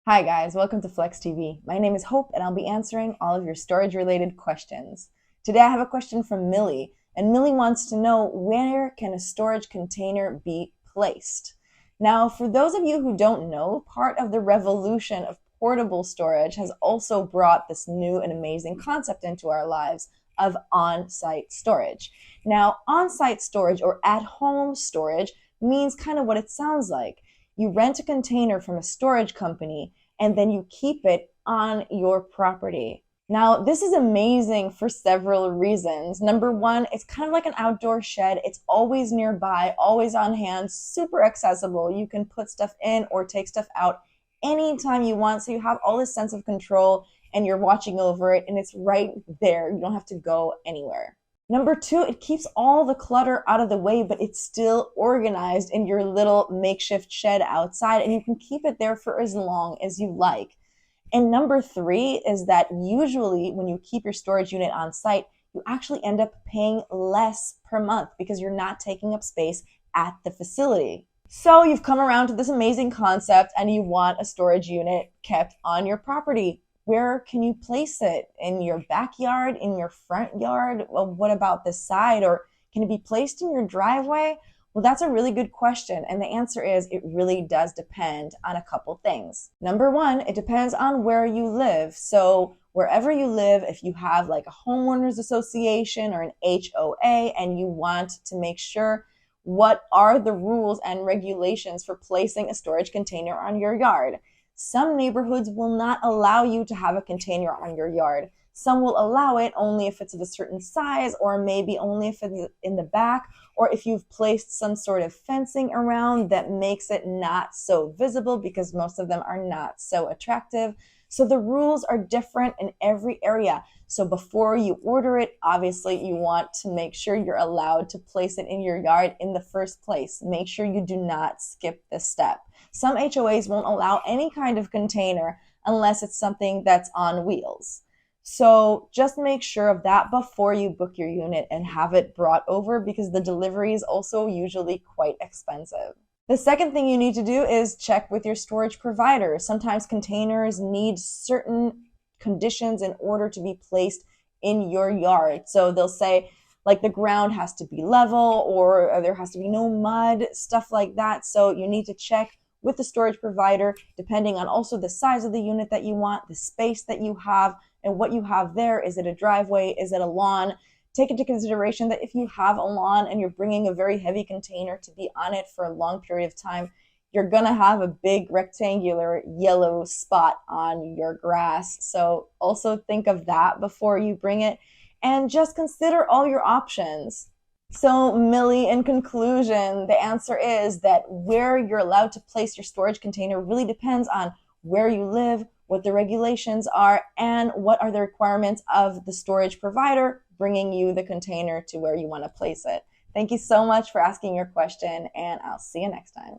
Hi guys, welcome to Flex TV. My name is Hope and I'll be answering all of your storage related questions. Today I have a question from Millie, and Millie wants to know, where can a storage container be placed? Now, for those of you who don't know, part of the revolution of portable storage has also brought this new and amazing concept into our lives of on-site storage. Now, on-site storage or at-home storage means kind of what it sounds like. You rent a container from a storage company and then you keep it on your property. Now, this is amazing for several reasons. Number one, it's kind of like an outdoor shed. It's always nearby, always on hand, super accessible. You can put stuff in or take stuff out anytime you want. So you have all this sense of control and you're watching over it and it's right there. You don't have to go anywhere. Number two, it keeps all the clutter out of the way, but it's still organized in your little makeshift shed outside, and you can keep it there for as long as you like. And number three is that usually when you keep your storage unit on site, you actually end up paying less per month because you're not taking up space at the facility. So you've come around to this amazing concept and you want a storage unit kept on your property. Where can you place it? In your backyard, in your front yard? Well, what about the side? Or can it be placed in your driveway? Well, that's a really good question. And the answer is it really does depend on a couple things. Number one, it depends on where you live. So wherever you live, if you have like a homeowners association or an HOA and you want to make sure what are the rules and regulations for placing a storage container on your yard. Some neighborhoods will not allow you to have a container on your yard. Some will allow it only if it's of a certain size, or maybe only if it's in the back, or if you've placed some sort of fencing around that makes it not so visible, because most of them are not so attractive. So the rules are different in every area. So before you order it, obviously you want to make sure you're allowed to place it in your yard in the first place. Make sure you do not skip this step. Some HOAs won't allow any kind of container unless it's something that's on wheels. So just make sure of that before you book your unit and have it brought over, because the delivery is also usually quite expensive. The second thing you need to do is check with your storage provider. Sometimes containers need certain conditions in order to be placed in your yard. So they'll say like the ground has to be level, or there has to be no mud, stuff like that. So you need to check with the storage provider, depending on also the size of the unit that you want, the space that you have, and what you have there. Is it a driveway? Is it a lawn? Take into consideration that if you have a lawn and you're bringing a very heavy container to be on it for a long period of time, you're gonna have a big rectangular yellow spot on your grass. So also think of that before you bring it, and just consider all your options. So Millie, in conclusion, the answer is that where you're allowed to place your storage container really depends on where you live, what the regulations are, and what are the requirements of the storage provider bringing you the container to where you want to place it. Thank you so much for asking your question, and I'll see you next time.